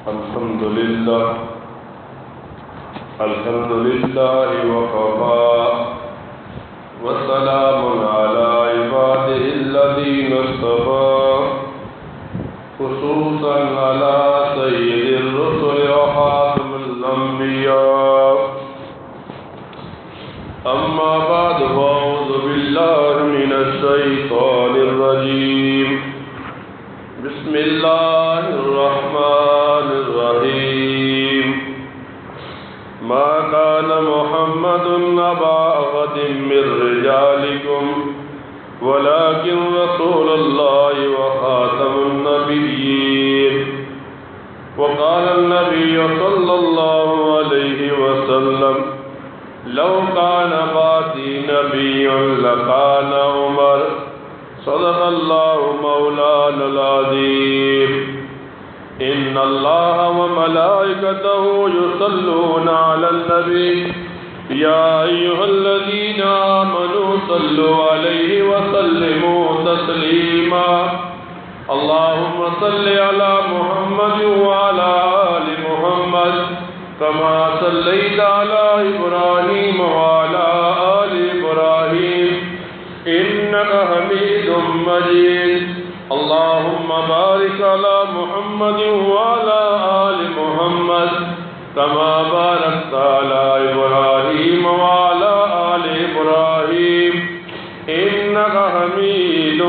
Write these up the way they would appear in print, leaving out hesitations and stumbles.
الحمد لله وكفى وسلام على عباده الذين اصطفى خصوصا على سيد الرسل وخاتم الأنبياء أما بعد فأعوذ بالله من الشيطان الرجيم بسم الله الرحمن الرحيم ما كان محمد أبا أحد من رجالكم ولكن رسول الله وخاتم النبيين وقال النبي صلى الله عليه وسلم لو كان بعدي نبي لكان عمر صدق الله مولانا العظيم إن الله وملائكته يصلون على النبي يا أيها الذين آمنوا صلوا عليه وسلموا تسليما اللهم صل على محمد وعلى آل محمد كما صليت على إبراهيم وعلى آل إبراهيم إنك حميد مجيد اللهم بارك على محمد وعلى آل محمد كما باركت على إبراهيم وعلى آل إبراهيم إنك حميد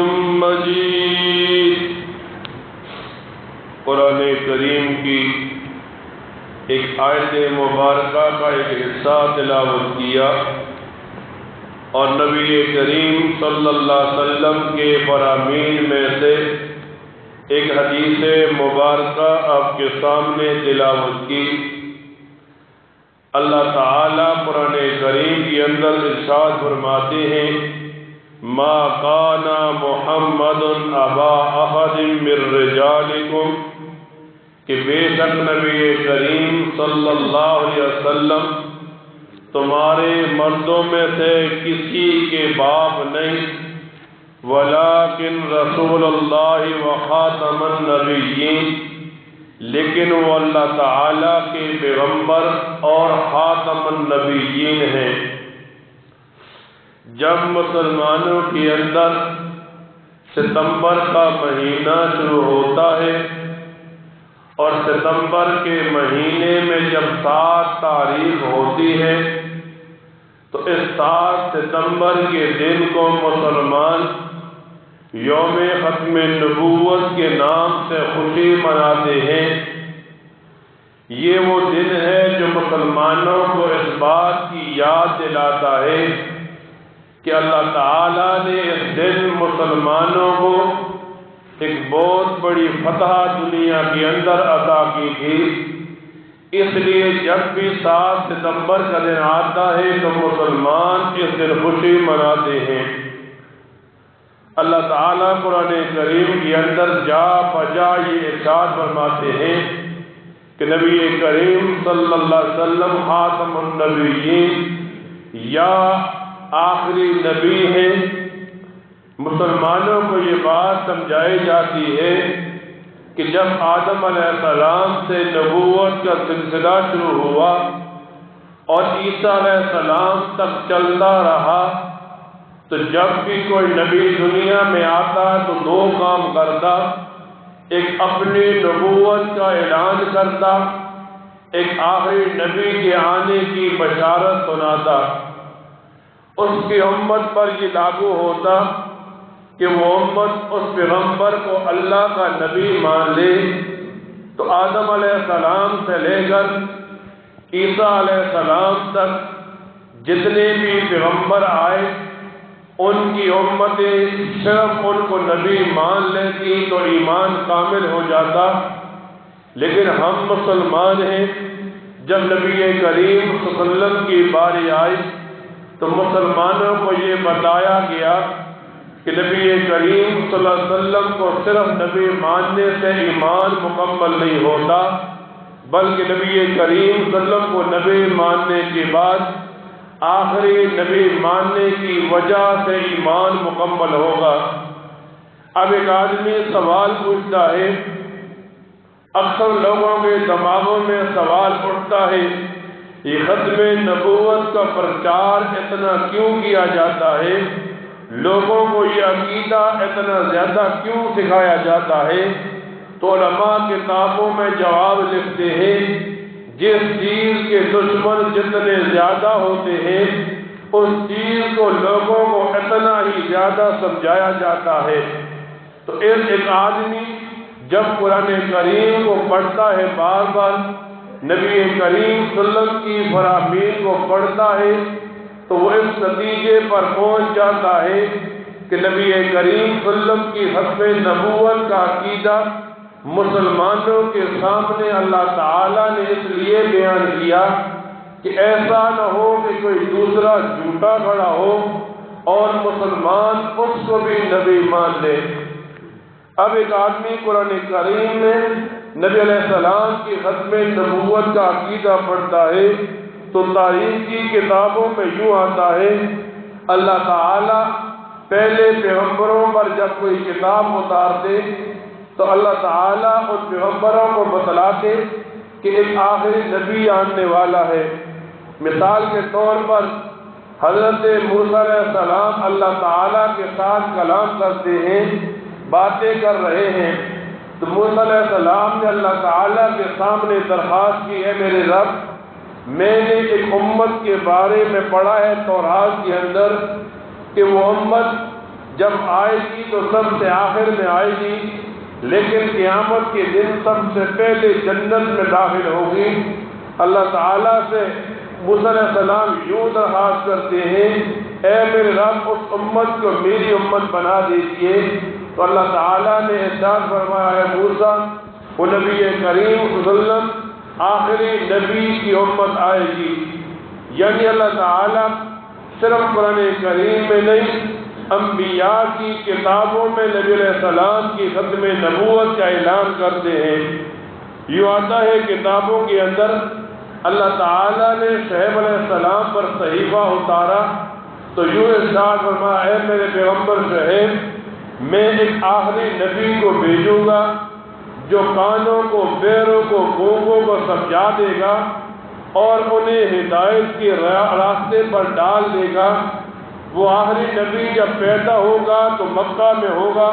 مجيد. قرآن کریم کی ایک آیت مبارکہ کا ایک حصہ تلاوت کیا اور نبی کریم صلی اللہ علیہ وسلم کے فرامین میں سے ایک حدیث مبارکہ آپ کے سامنے تلاوت کی. اللہ تعالیٰ قرآن کریم کے اندر ارشاد فرماتے ہیں ما کان محمد ابا احد من رجالکم کہ بے شک نبی کریم صلی اللہ علیہ وسلم تمہارے مردوں میں سے کسی کے باپ نہیں ولیکن رسول اللہ وخاتم النبیین لیکن وہ اللہ تعالیٰ کے پیغمبر اور خاتم النبیین ہیں. جب مسلمانوں کے اندر ستمبر کا مہینہ شروع ہوتا ہے اور ستمبر کے مہینے میں جب 7 تاریخ ہوتی ہے تو اس 7 ستمبر کے دن کو مسلمان یوم ختم نبوت کے نام سے خوشی مناتے ہیں. یہ وہ دن ہے جو مسلمانوں کو اس بات کی یاد دلاتا ہے کہ اللہ تعالیٰ نے اس دن مسلمانوں کو ایک بہت بڑی فتح دنیا کے اندر عطا کی تھی. اس لیے جب بھی 7 ستمبر کا دن آتا ہے تو مسلمان اس دن خوشی مناتے ہیں. اللہ تعالیٰ قرآن کریم کے اندر جا بجا یہ ارشاد فرماتے ہیں کہ نبی کریم صلی اللہ علیہ وسلم خاتم النبیین یا آخری نبی ہیں. مسلمانوں کو یہ بات سمجھائی جاتی ہے کہ جب آدم علیہ السلام سے نبوت کا سلسلہ شروع ہوا اور عیسیٰ علیہ السلام تک چلتا رہا تو جب بھی کوئی نبی دنیا میں آتا تو 2 کام کرتا. ایک اپنی نبوت کا اعلان کرتا, ایک آخری نبی کے آنے کی بشارت سناتا. اس کی امت پر یہ لاگو ہوتا کہ وہ امت اس پیغمبر کو اللہ کا نبی مان لے تو آدم علیہ السلام سے لے کر عیسیٰ علیہ السلام تک جتنے بھی پیغمبر آئے ان کی امتیں صرف ان کو نبی مان لیتی تو ایمان کامل ہو جاتا. لیکن ہم مسلمان ہیں, جب نبی کریم صلی اللہ علیہ وسلم کی باری آئی تو مسلمانوں کو یہ بتایا گیا کہ نبی کریم صلی اللہ علیہ وسلم کو صرف نبی ماننے سے ایمان مکمل نہیں ہوتا بلکہ نبی کریم صلی اللہ علیہ وسلم کو نبی ماننے کے بعد آخری نبی ماننے کی وجہ سے ایمان مکمل ہوگا. اب ایک آدمی سوال پوچھتا ہے اکثر لوگوں کے دماغوں میں سوال اٹھتا ہے، یہ ختم نبوت کا پرچار اتنا کیوں کیا جاتا ہے؟ لوگوں کو یہ عقیدہ اتنا زیادہ کیوں سکھایا جاتا ہے؟ تو علماء کتابوں میں جواب لکھتے ہیں، جس چیز کے دشمن جتنے زیادہ ہوتے ہیں اس چیز کو لوگوں کو اتنا ہی زیادہ سمجھایا جاتا ہے۔ تو ایک آدمی جب قرآن کریم کو پڑھتا ہے، بار بار نبی کریم صلی اللہ علیہ وسلم کی فرامین کو پڑھتا ہے، تو وہ اس نتیجے پر پہنچ جاتا ہے کہ نبی کریم صلی اللہ علیہ وسلم کی ختم نبوت کا عقیدہ مسلمانوں کے سامنے اللہ تعالیٰ نے اس لیے بیان کیا کہ ایسا نہ ہو کہ کوئی دوسرا جھوٹا کھڑا ہو اور مسلمان اس کو بھی نبی مان لے۔ اب ایک آدمی قرآن کریم میں نبی علیہ السلام کی ختم نبوت کا عقیدہ پڑھتا ہے تو تاریخ کی کتابوں میں یوں آتا ہے، اللہ تعالیٰ پہلے پیغمبروں پر جب کوئی کتاب اتارتے تو اللہ تعالیٰ ان پیغمبروں کو بتلاتے کہ ایک آخری نبی آنے والا ہے۔ مثال کے طور پر حضرت موسیٰ علیہ السلام اللہ تعالیٰ کے ساتھ کلام کرتے ہیں، باتیں کر رہے ہیں، تو موسیٰ علیہ السلام نے اللہ تعالیٰ کے سامنے درخواست کی، اے میرے رب، میں نے ایک امت کے بارے میں پڑھا ہے تورات کے اندر کہ وہ امت جب آئے گی تو سب سے آخر میں آئے گی، لیکن قیامت کے دن سب سے پہلے جنت میں داخل ہوگی۔ اللہ تعالیٰ سے موسیٰ علیہ السلام یوں درخواست کرتے ہیں، اے میرے رب، اس امت کو میری امت بنا دیجیے۔ تو اللہ تعالیٰ نے ارشاد فرمایا، ہے موسیٰ، وہ نبی کریم صلی اللہ علیہ وسلم آخری نبی کی امت آئے گی۔ یعنی اللہ تعالیٰ صرف قرآن کریم میں نہیں، انبیاء کی کتابوں میں نبی علیہ السلام کی ختم نبوت کا اعلان کرتے ہیں۔ یوں آتا ہے کتابوں کے اندر اللہ تعالیٰ نے شعیب علیہ السلام پر صحیفہ اتارا تو یوں ارشاد فرمایا، اے میرے پیغمبر شعیب، میں ایک آخری نبی کو بھیجوں گا جو کانوں کو، بیروں کو، گونگوں کو سمجھا دے گا اور انہیں ہدایت کے راستے پر ڈال دے گا۔ وہ آخری نبی جب پیدا ہوگا تو مکہ میں ہوگا،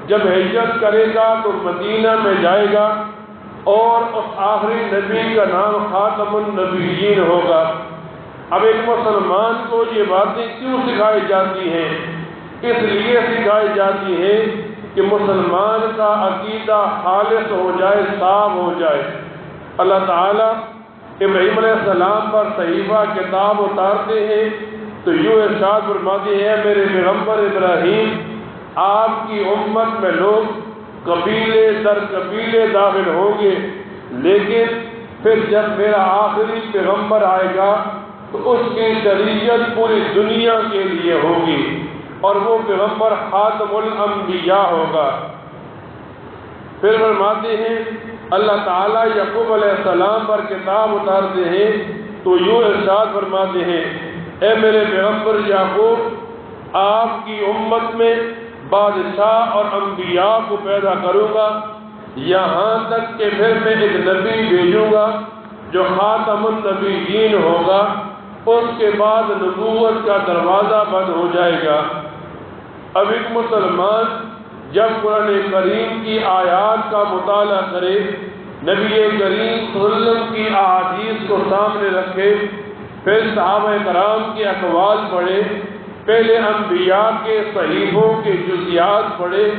جب ہجرت کرے گا تو مدینہ میں جائے گا، اور اس آخری نبی کا نام خاتم النبیین ہوگا۔ اب ایک مسلمان کو یہ باتیں کیوں سکھائی جاتی ہیں؟ اس لیے سکھائی جاتی ہے کہ مسلمان کا عقیدہ خالص ہو جائے، صاف ہو جائے۔ اللہ تعالیٰ ابراہیم علیہ السلام پر صحیفہ کتاب اتارتے ہیں تو یوں ارشاد فرماتے ہیں، میرے پیغمبر ابراہیم، آپ کی امت میں لوگ قبیلے در قبیلے داخل ہوں گے، لیکن پھر جب میرا آخری پیغمبر آئے گا تو اس کی شریعت پوری دنیا کے لیے ہوگی اور وہ پیغمبر خاتم الانبیاء ہوگا۔ پھر فرماتے ہیں اللہ تعالیٰ یعقوب علیہ السلام پر کتاب اتارتے ہیں تو یوں ارشاد فرماتے ہیں، اے میرے پیغمبر یعقوب، آپ کی امت میں بادشاہ اور انبیاء کو پیدا کروں گا، یہاں تک کہ پھر میں ایک نبی بھیجوں گا جو خاتم النبیین ہوگا، اس کے بعد نبوت کا دروازہ بند ہو جائے گا۔ اب ایک مسلمان جب قرآن کریم کی آیات کا مطالعہ کرے، نبی کریم صلی اللہ علیہ وسلم کی احادیث کو سامنے رکھے، پھر صحابہ کرام کے اقوال پڑھے، پہلے انبیاء کے صحیفوں کے جزیات پڑھے،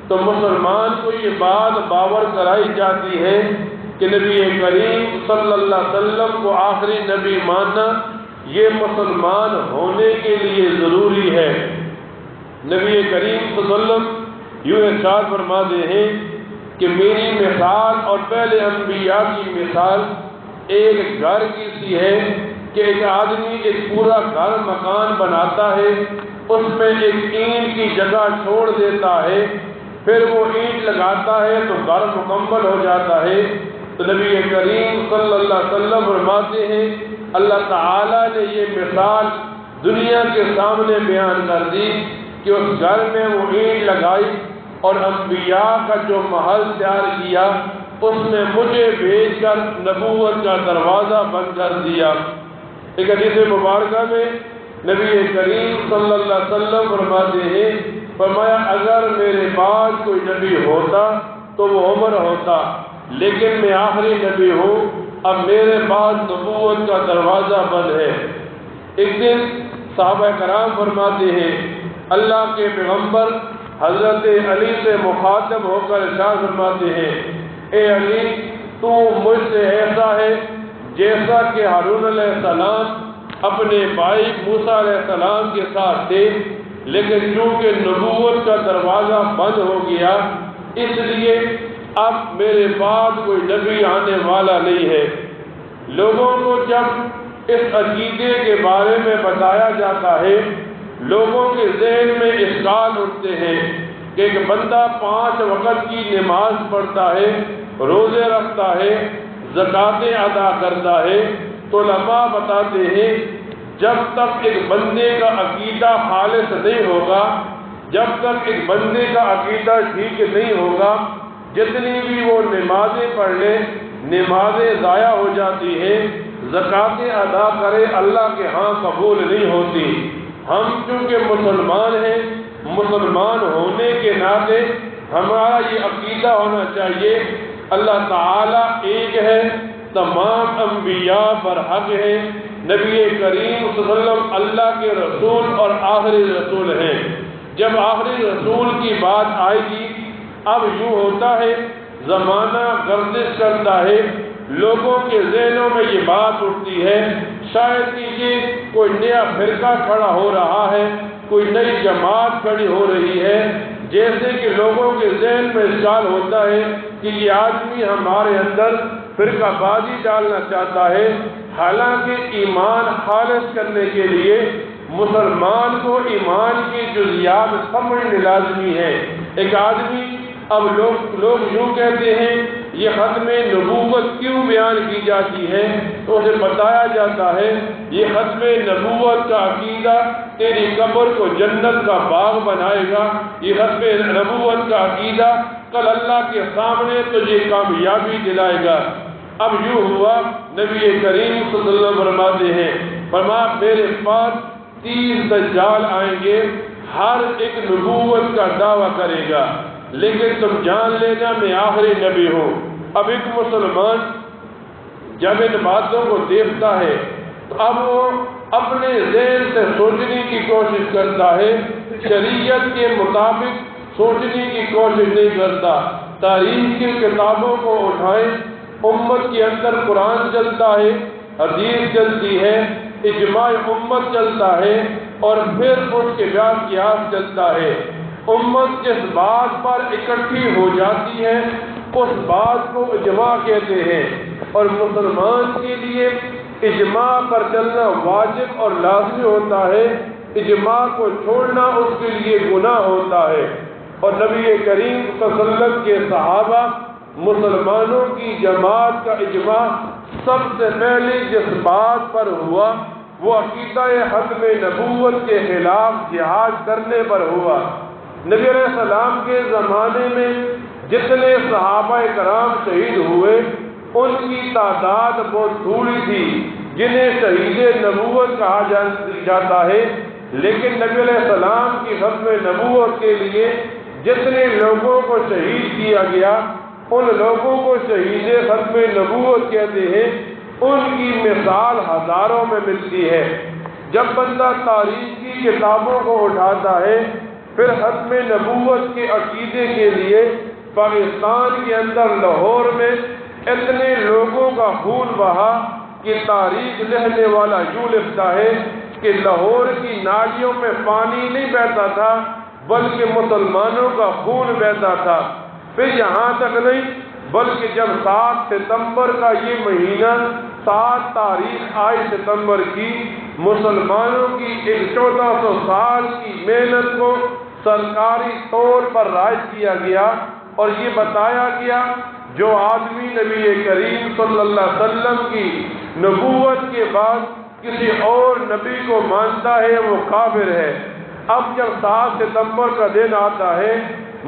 تو مسلمان کو یہ بات باور کرائی جاتی ہے کہ نبی کریم صلی اللہ علیہ وسلم کو آخری نبی ماننا یہ مسلمان ہونے کے لیے ضروری ہے۔ نبی کریم صلی اللہ علیہ وسلم یوں ارشاد فرماتے ہیں کہ میری مثال اور پہلے انبیاء کی مثال ایک گھر کی سی ہے کہ ایک آدمی ایک پورا گھر مکان بناتا ہے، اس میں ایک اینٹ کی جگہ چھوڑ دیتا ہے، پھر وہ اینٹ لگاتا ہے تو گھر مکمل ہو جاتا ہے۔ تو نبی کریم صلی اللہ علیہ وسلم فرماتے ہیں اللہ تعالیٰ نے یہ مثال دنیا کے سامنے بیان کر دی کہ اس گھر میں وہ اینٹ لگائی، اور انبیاء کا جو محل تیار کیا اس میں مجھے بھیج کر نبوت کا دروازہ بند کر دیا۔ ایک حدیث مبارکہ میں نبی کریم صلی اللہ علیہ وسلم فرماتے ہیں، فرمایا اگر میرے بعد کوئی نبی ہوتا تو وہ عمر ہوتا، لیکن میں آخری نبی ہوں، اب میرے بعد نبوت کا دروازہ بند ہے۔ ایک دن صحابہ کرام فرماتے ہیں، اللہ کے پیغمبر حضرت علی سے مخاطب ہو کر ارشاد فرماتے ہیں، اے علی تو مجھ سے ایسا ہے جیسا کہ ہارون علیہ السلام اپنے بھائی موسیٰ علیہ السلام کے ساتھ تھے، لیکن چونکہ نبوت کا دروازہ بند ہو گیا اس لیے اب میرے بعد کوئی نبی آنے والا نہیں ہے۔ لوگوں کو جب اس عقیدے کے بارے میں بتایا جاتا ہے، لوگوں کے ذہن میں اشکال اٹھتے ہیں کہ ایک بندہ 5 وقت کی نماز پڑھتا ہے، روزے رکھتا ہے، زکاتیں ادا کرتا ہے، تو علماء بتاتے ہیں جب تک ایک بندے کا عقیدہ خالص نہیں ہوگا، جب تک ایک بندے کا عقیدہ ٹھیک نہیں ہوگا، جتنی بھی وہ نمازیں پڑھ لے نمازیں ضائع ہو جاتی ہیں، زکاتیں ادا کرے اللہ کے ہاں قبول نہیں ہوتی۔ ہم چونکہ مسلمان ہیں، مسلمان ہونے کے ناطے ہمارا یہ عقیدہ ہونا چاہیے اللہ تعالیٰ ایک ہے، تمام انبیاء پر حق ہیں، نبی کریم صلی اللہ علیہ وسلم اللہ کے رسول اور آخری رسول ہیں۔ جب آخری رسول کی بات آئے گی، اب یوں ہوتا ہے زمانہ گردش کرتا ہے، لوگوں کے ذہنوں میں یہ بات اٹھتی ہے شاید کہ یہ کوئی نیا فرقہ کھڑا ہو رہا ہے، کوئی نئی جماعت کھڑی ہو رہی ہے، جیسے کہ لوگوں کے ذہن میں اشکال ہوتا ہے کہ یہ آدمی ہمارے اندر فرقہ بازی ڈالنا چاہتا ہے۔ حالانکہ ایمان خالص کرنے کے لیے مسلمان کو ایمان کی جزیات سمجھنے لازمی ہے۔ ایک آدمی اب لوگ یوں کہتے ہیں یہ ختم نبوت کیوں بیان کی جاتی ہے، تو اسے بتایا جاتا ہے یہ ختم نبوت کا عقیدہ تیری قبر کو جنت کا باغ بنائے گا، یہ ختم نبوت کا عقیدہ کل اللہ کے سامنے تجھے کامیابی دلائے گا۔ اب یوں ہوا نبی کریم صلی اللہ علیہ وسلم فرماتے ہیں، فرمایا میرے پاس 30 دجال آئیں گے، ہر ایک نبوت کا دعویٰ کرے گا، لیکن تم جان لینا میں آخری نبی ہوں۔ اب ایک مسلمان جب ان باتوں کو دیکھتا ہے تو اب وہ اپنے ذہن سے سوچنے کی کوشش کرتا ہے، شریعت کے مطابق سوچنے کی کوشش نہیں کرتا۔ تاریخ کی کتابوں کو اٹھائیں، امت کے اندر قرآن چلتا ہے، حدیث چلتی ہے، اجماع امت چلتا ہے، اور پھر اس کے بعد قیاس چلتا ہے۔ امت جس بات پر اکٹھی ہو جاتی ہے اس بات کو اجماع کہتے ہیں، اور مسلمان کے لیے اجماع پر چلنا واجب اور لازمی ہوتا ہے، اجماع کو چھوڑنا اس کے لیے گناہ ہوتا ہے۔ اور نبی کریم صلی اللہ علیہ وسلم کے صحابہ مسلمانوں کی جماعت کا اجماع سب سے پہلے جس بات پر ہوا وہ عقیدہ ختم نبوت کے خلاف جہاد کرنے پر ہوا۔ نبی علیہ السلام کے زمانے میں جتنے صحابہ کرام شہید ہوئے ان کی تعداد بہت تھوڑی تھی جنہیں شہید نبوت کہا جاتا ہے، لیکن نبی علیہ السلام کی ختم نبوت کے لیے جتنے لوگوں کو شہید کیا گیا ان لوگوں کو شہید ختم نبوت کہتے ہیں۔ ان کی مثال ہزاروں میں ملتی ہے۔ جب بندہ تاریخ کی کتابوں کو اٹھاتا ہے پھر ختم نبوت کے عقیدے کے لیے پاکستان کے اندر لاہور میں اتنے لوگوں کا خون بہا کہ تاریخ لکھنے والا یوں لکھتا ہے کہ لاہور کی نالیوں میں پانی نہیں بہتا تھا بلکہ مسلمانوں کا خون بہتا تھا۔ پھر یہاں تک نہیں بلکہ جب 7 ستمبر کا یہ مہینہ 7 تاریخ آئی ستمبر کی، مسلمانوں کی 1400 سال کی محنت کو سرکاری طور پر رائج کیا گیا اور یہ بتایا گیا جو آدمی نبی کریم صلی اللہ علیہ وسلم کی نبوت کے بعد کسی اور نبی کو مانتا ہے وہ کافر ہے۔ اب جب 7 ستمبر کا دن آتا ہے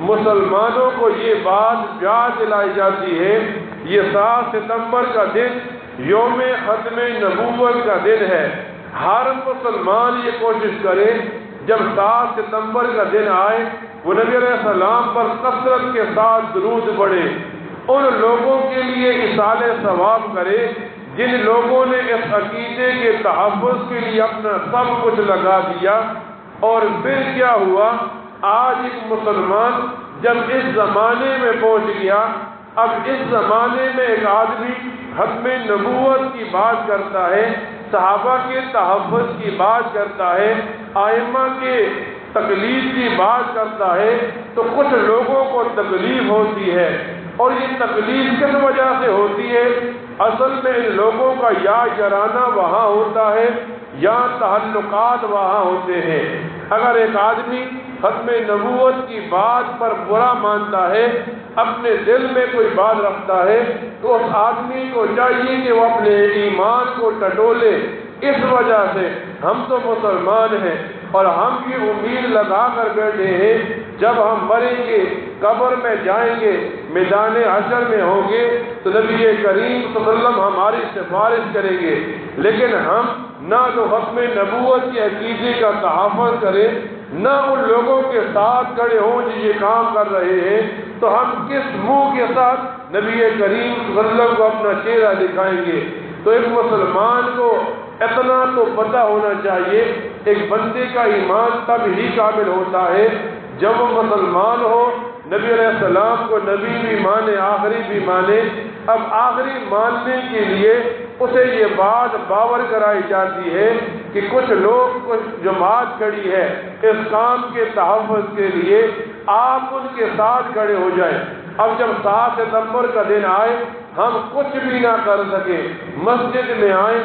مسلمانوں کو یہ بات یاد دلائی جاتی ہے، یہ 7 ستمبر کا دن یوم ختم نبوت کا دن ہے۔ ہر مسلمان یہ کوشش کرے جب 7 ستمبر کا دن آئے وہ نبی علیہ السلام پر کثرت کے ساتھ درود پڑھے، ان لوگوں کے لیے ایصال ثواب کرے جن لوگوں نے اس عقیدے کے تحفظ کے لیے اپنا سب کچھ لگا دیا۔ اور پھر کیا ہوا، آج ایک مسلمان جب اس زمانے میں پہنچ گیا، اب اس زمانے میں ایک آدمی ختم نبوت کی بات کرتا ہے، صحابہ کے تحفظ کی بات کرتا ہے، ائمہ کے تقلید کی بات کرتا ہے، تو کچھ لوگوں کو تکلیف ہوتی ہے۔ اور یہ تکلیف کس وجہ سے ہوتی ہے؟ اصل میں ان لوگوں کا یا یارانہ وہاں ہوتا ہے یا تعلقات وہاں ہوتے ہیں۔ اگر ایک آدمی ختم نبوت کی بات پر برا مانتا ہے، اپنے دل میں کوئی بات رکھتا ہے، تو اس آدمی کو چاہیے کہ وہ اپنے ایمان کو ٹٹولے۔ اس وجہ سے ہم تو مسلمان ہیں اور ہم یہ امید لگا کر بیٹھے ہیں جب ہم مریں گے، قبر میں جائیں گے، میدان حشر میں ہوں گے تو نبی کریم صلی اللہ علیہ وسلم ہماری سفارش کریں گے۔ لیکن ہم نہ تو ختم نبوت کے عقیدے کا تحفظ کریں، نہ ان لوگوں کے ساتھ کھڑے ہوں جو یہ کام کر رہے ہیں، تو ہم کس منہ کے ساتھ نبی کریم صلی اللہ علیہ وسلم کو اپنا چہرہ دکھائیں گے؟ تو ایک مسلمان کو اتنا تو پتہ ہونا چاہیے، ایک بندے کا ایمان تب ہی کامل ہوتا ہے جب وہ مسلمان ہو، نبی علیہ السلام کو نبی بھی مانے، آخری بھی مانے۔ اب آخری ماننے کے لیے اسے یہ بات باور کرائی جاتی ہے کہ کچھ لوگ، کچھ جماعت کھڑی ہے اس کام کے تحفظ کے لیے، آپ ان کے ساتھ کھڑے ہو جائیں۔ اب جب 7 ستمبر کا دن آئے، ہم کچھ بھی نہ کر سکے، مسجد میں آئیں،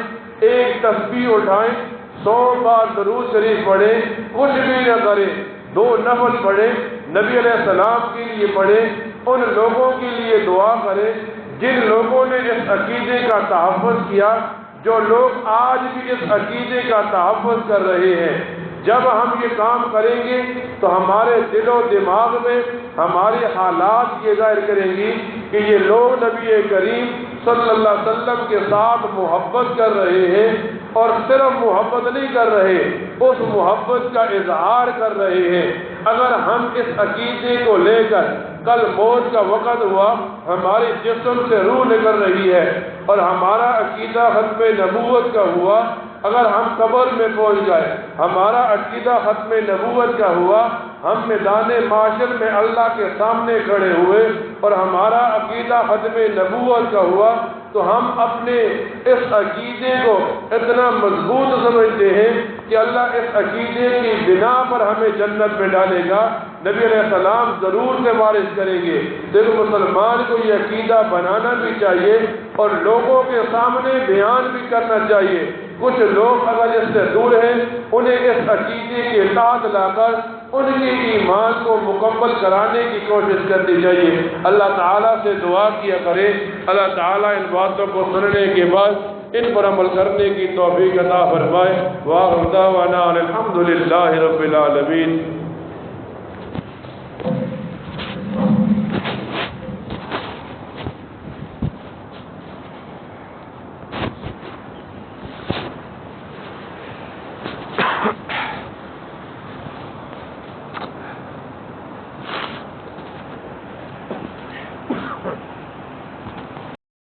ایک تسبیح اٹھائیں، 100 بار درود شریف پڑھیں، کچھ بھی نہ کریں، 2 نفل پڑھیں، نبی علیہ السلام کے لیے پڑھیں، ان لوگوں کے لیے دعا کریں جن لوگوں نے اس عقیدے کا تحفظ کیا، جو لوگ آج بھی اس عقیدے کا تحفظ کر رہے ہیں۔ جب ہم یہ کام کریں گے تو ہمارے دل و دماغ میں ہمارے حالات یہ ظاہر کریں گی کہ یہ لوگ نبی کریم صلی اللہ علیہ وسلم کے ساتھ محبت کر رہے ہیں، اور صرف محبت نہیں کر رہے، اس محبت کا اظہار کر رہے ہیں۔ اگر ہم اس عقیدے کو لے کر کل موت کا وقت ہوا، ہماری جسم سے روح نکل رہی ہے اور ہمارا عقیدہ ختم نبوت کا ہوا، اگر ہم قبر میں پہنچ گئے، ہمارا عقیدہ ختم نبوت کا ہوا، ہم میدان معاشر میں اللہ کے سامنے کھڑے ہوئے اور ہمارا عقیدہ ختم نبوت کا ہوا، تو ہم اپنے اس عقیدے کو اتنا مضبوط سمجھتے ہیں کہ اللہ اس عقیدے کی بنا پر ہمیں جنت میں ڈالے گا، نبی علیہ السلام ضرور سے وارث کریں گے۔ تو مسلمان کو یہ عقیدہ بنانا بھی چاہیے اور لوگوں کے سامنے بیان بھی کرنا چاہیے۔ کچھ لوگ اگر اس سے دور ہیں، انہیں اس عقیدے کے تحت لا کر ان کے ایمان کو مکمل کرانے کی کوشش کرنی چاہیے۔ اللہ تعالیٰ سے دعا کیا کرے، اللہ تعالیٰ ان باتوں کو سننے کے بعد ان پر عمل کرنے کی توفیق عطا فرمائے۔ وآخر دعوانا الحمد للہ رب العالمین۔